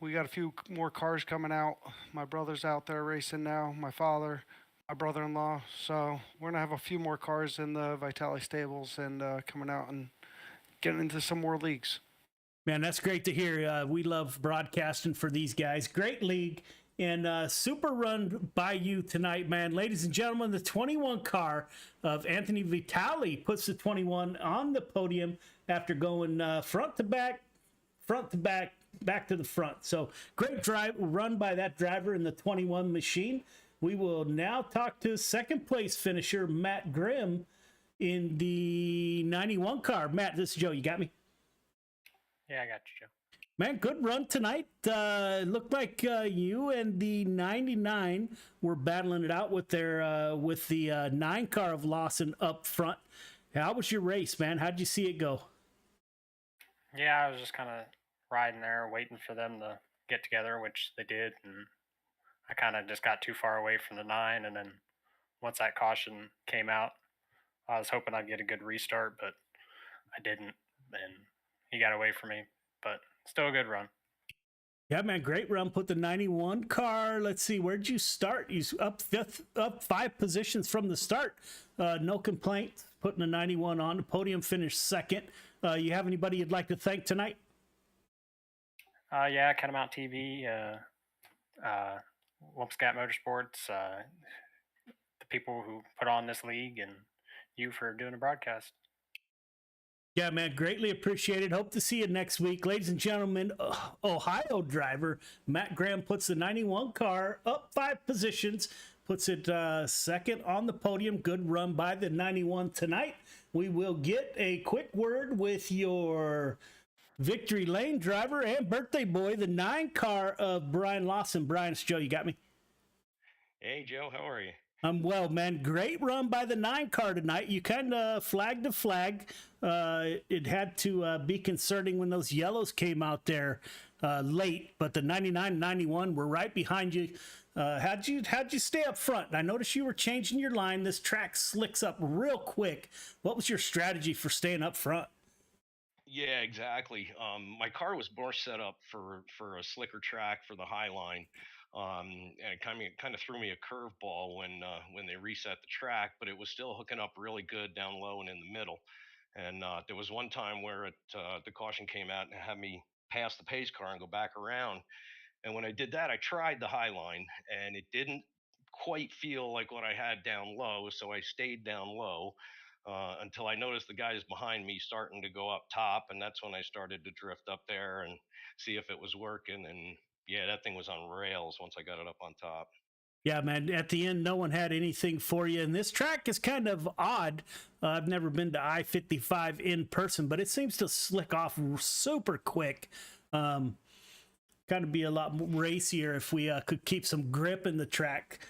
We got a few more cars coming out. My brother's out there racing now, my father, my brother-in-law. So we're going to have a few more cars in the Vitale stables and coming out and getting into some more leagues. Man, that's great to hear. We love broadcasting for these guys. Great league and super run by you tonight, man. Ladies and gentlemen, the 21 car of Anthony Vitale puts the 21 on the podium after going front to back, back to the front. So great drive run by that driver in the 21 machine. We will now talk to second place finisher Matt Grimm in the 91 car. Matt, this is Joe. You got me? Yeah, I got you, Joe. Man, good run tonight. Looked like you and the 99 were battling it out with the 9 car of Lawson up front. How was your race, man? How'd you see it go? Yeah, I was just kind of riding there, waiting for them to get together, which they did, and I kind of just got too far away from the 9, and then once that caution came out, I was hoping I'd get a good restart, but I didn't, and he got away from me, but still a good run. Yeah, man, great run. Put the 91 car. Let's see, where'd you start? You up 5 positions from the start. No complaint. Putting the 91 on the podium, finished second. You have anybody you'd like to thank tonight? Yeah, Catamount TV, Lumpscat Motorsports, the people who put on this league, and you for doing a broadcast. Yeah, man, greatly appreciated. Hope to see you next week. Ladies and gentlemen, Ohio driver Matt Graham puts the 91 car up 5 positions, puts it second on the podium. Good run by the 91 tonight. We will get a quick word with your Victory Lane driver and birthday boy, the 9 car of Brian Lawson. Brian, it's Joe. You got me? Hey, Joe. How are you? I'm well, man. Great run by the 9 car tonight. You kind of flagged the flag. It had to be concerning when those yellows came out there late, but the 99 91 were right behind you. How'd you stay up front? I noticed you were changing your line. This track slicks up real quick. What was your strategy for staying up front? Yeah, exactly. My car was more set up for a slicker track for the high line. And it kind of threw me a curveball when they reset the track, but it was still hooking up really good down low and in the middle. And there was one time where the caution came out and had me pass the pace car and go back around. And when I did that, I tried the high line, and it didn't quite feel like what I had down low, so I stayed down low until I noticed the guys behind me starting to go up top, and that's when I started to drift up there and see if it was working. And yeah, that thing was on rails once I got it up on top. Yeah, man, at the end, no one had anything for you. And this track is kind of odd. I've never been to I-55 in person, but it seems to slick off super quick. Kind of be a lot racier if we could keep some grip in the track.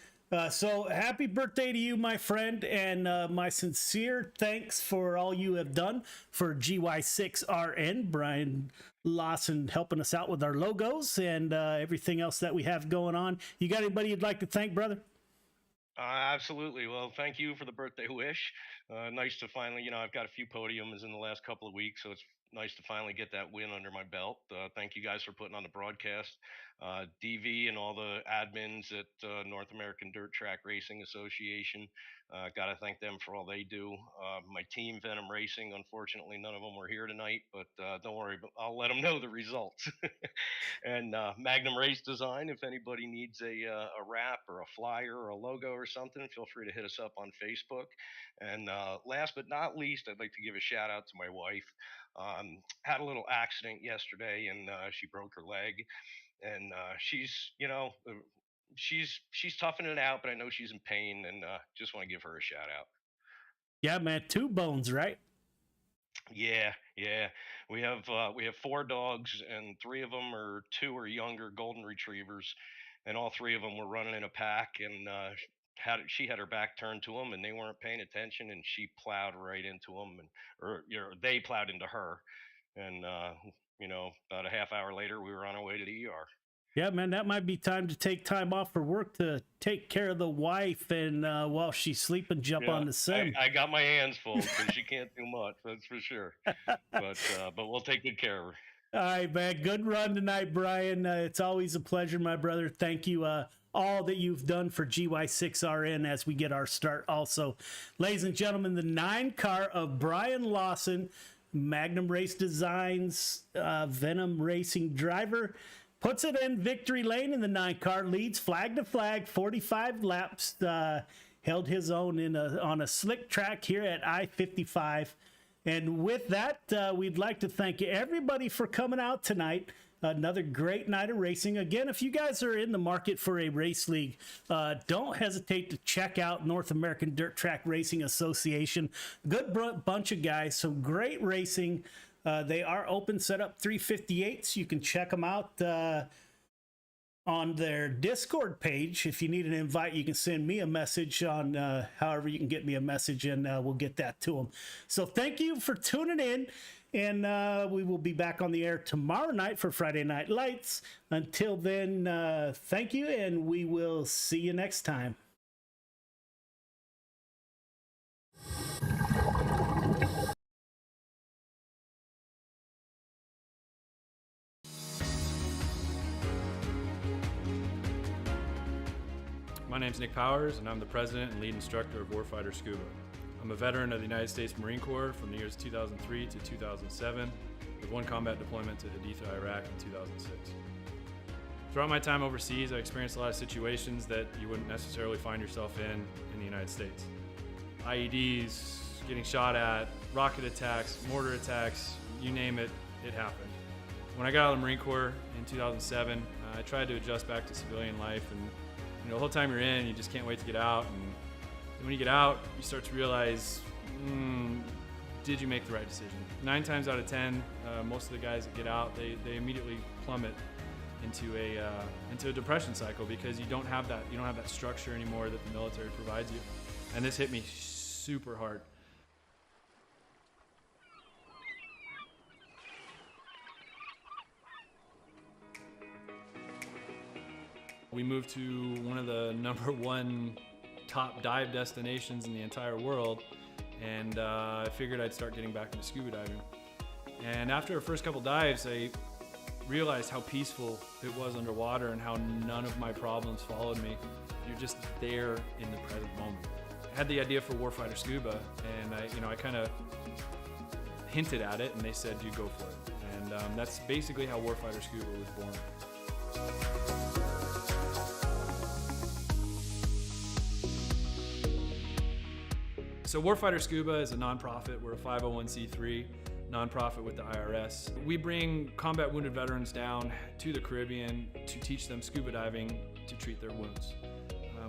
So happy birthday to you, my friend, and my sincere thanks for all you have done for GY6RN. Brian Lawson helping us out with our logos and everything else that we have going on. You got anybody you'd like to thank, brother? Absolutely. Well, thank you for the birthday wish. Nice to finally, I've got a few podiums in the last couple of weeks, so it's nice to finally get that win under my belt. Thank you guys for putting on the broadcast. DV and all the admins at North American Dirt Track Racing Association. Got to thank them for all they do. My team, Venom Racing, unfortunately, none of them were here tonight, but don't worry, I'll let them know the results. And Magnum Race Design, if anybody needs a wrap or a flyer or a logo or something, feel free to hit us up on Facebook. And last but not least, I'd like to give a shout out to my wife. Had a little accident yesterday, and she broke her leg. And she's toughing it out, but I know she's in pain, and just want to give her a shout out. Yeah, man, 2 bones, right? Yeah. We have 4 dogs, and 3 of them are 2 or younger golden retrievers, and all 3 of them were running in a pack, and she had her back turned to them, and they weren't paying attention, and she plowed right into them, or they plowed into her, and about a half hour later, we were on our way to the ER. Yeah, man, that might be time to take time off for work to take care of the wife, and while she's sleeping, jump on the sim. I got my hands full because she can't do much, that's for sure. But we'll take good care of her. All right, man. Good run tonight, Brian. It's always a pleasure, my brother. Thank you all that you've done for GY6RN as we get our start also. Ladies and gentlemen, the 9 car of Brian Lawson, Magnum Race Designs, Venom Racing driver, puts it in victory lane in the 9 car, leads flag to flag, 45 laps, held his own on a slick track here at I-55. And with that, we'd like to thank everybody for coming out tonight. Another great night of racing. Again, if you guys are in the market for a race league, don't hesitate to check out North American Dirt Track Racing Association. Good bunch of guys, some great racing. They are open, set up 358s. You can check them out on their Discord page. If you need an invite, you can send me a message on however you can get me a message, and we'll get that to them. So thank you for tuning in, and we will be back on the air tomorrow night for Friday Night Lights. Until then, thank you, and we will see you next time. My name's Nick Powers, and I'm the president and lead instructor of Warfighter Scuba. I'm a veteran of the United States Marine Corps from the years 2003 to 2007, with 1 combat deployment to Haditha, Iraq in 2006. Throughout my time overseas, I experienced a lot of situations that you wouldn't necessarily find yourself in the United States. IEDs, getting shot at, rocket attacks, mortar attacks, you name it, it happened. When I got out of the Marine Corps in 2007, I tried to adjust back to civilian life, and the whole time you're in, you just can't wait to get out. And when you get out, you start to realize, did you make the right decision? 9 times out of 10, most of the guys that get out, they immediately plummet into a depression cycle because you don't have that structure anymore that the military provides you. And this hit me super hard. We moved to one of the #1 top dive destinations in the entire world, and I figured I'd start getting back into scuba diving. And after our first couple dives, I realized how peaceful it was underwater and how none of my problems followed me. You're just there in the present moment. I had the idea for Warfighter Scuba, and I kind of hinted at it, and they said, you go for it. And that's basically how Warfighter Scuba was born. So Warfighter Scuba is a nonprofit. We're a 501c3 nonprofit with the IRS. We bring combat wounded veterans down to the Caribbean to teach them scuba diving to treat their wounds.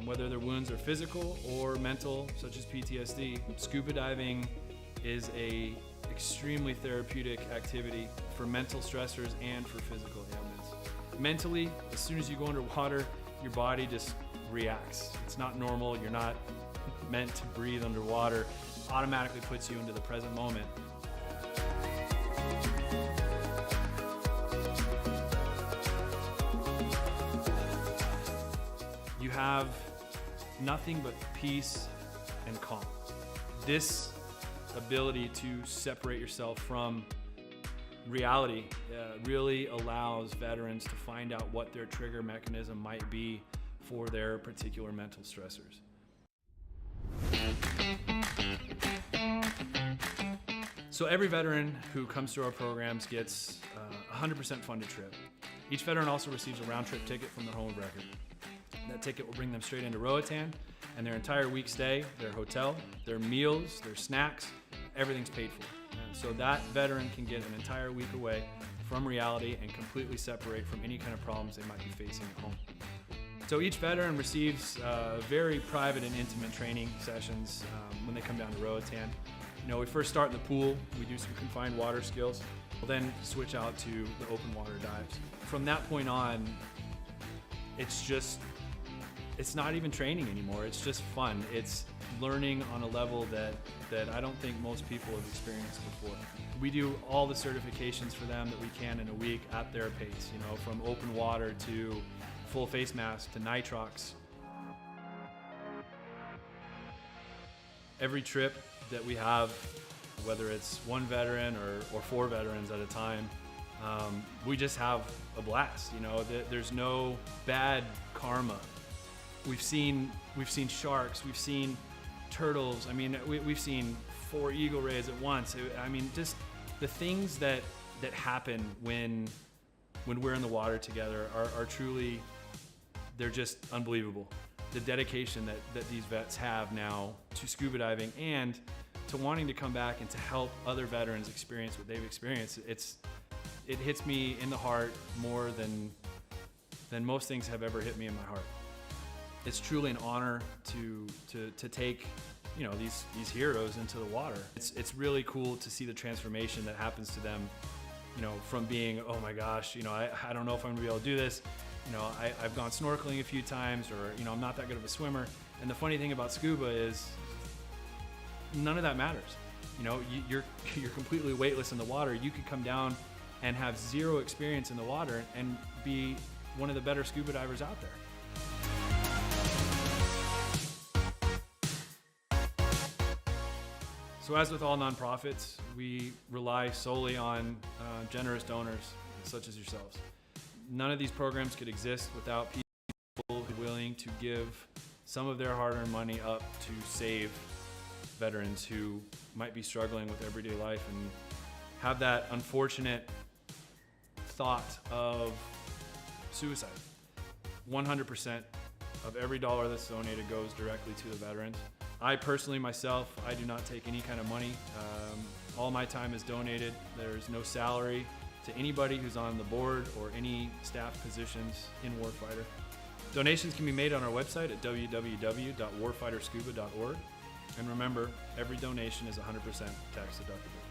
Whether their wounds are physical or mental, such as PTSD, scuba diving is a extremely therapeutic activity for mental stressors and for physical ailments. Mentally, as soon as you go underwater, your body just reacts. It's not normal. You're not meant to breathe underwater. Automatically puts you into the present moment. You have nothing but peace and calm. This ability to separate yourself from reality really allows veterans to find out what their trigger mechanism might be for their particular mental stressors. So every veteran who comes through our programs gets a 100% funded trip. Each veteran also receives a round-trip ticket from their home of record. That ticket will bring them straight into Roatan, and their entire week stay, their hotel, their meals, their snacks, everything's paid for. And so that veteran can get an entire week away from reality and completely separate from any kind of problems they might be facing at home. So each veteran receives very private and intimate training sessions when they come down to Roatan. We first start in the pool, we do some confined water skills, we'll then switch out to the open water dives. From that point on, it's not even training anymore, it's just fun. It's learning on a level that I don't think most people have experienced before. We do all the certifications for them that we can in a week at their pace, from open water to full face mask to nitrox. Every trip that we have, whether it's one veteran or 4 veterans at a time, we just have a blast. There's no bad karma. We've seen sharks, we've seen turtles. We've seen 4 eagle rays at once. Just the things that happen when we're in the water together are truly, they're just unbelievable. The dedication that these vets have now to scuba diving and to wanting to come back and to help other veterans experience what they've experienced, it hits me in the heart more than most things have ever hit me in my heart. It's truly an honor to take these heroes into the water. It's really cool to see the transformation that happens to them, from being, oh my gosh, I don't know if I'm gonna be able to do this. I've gone snorkeling a few times, or I'm not that good of a swimmer. And the funny thing about scuba is none of that matters. You're completely weightless in the water. You could come down and have 0 experience in the water and be one of the better scuba divers out there. So as with all nonprofits, we rely solely on generous donors such as yourselves. None of these programs could exist without people who are willing to give some of their hard-earned money up to save veterans who might be struggling with everyday life and have that unfortunate thought of suicide. 100% of every dollar that's donated goes directly to the veterans. I personally, myself, I do not take any kind of money. All my time is donated. There's no salary to anybody who's on the board or any staff positions in Warfighter. Donations can be made on our website at www.warfighterscuba.org. And remember, every donation is 100% tax deductible.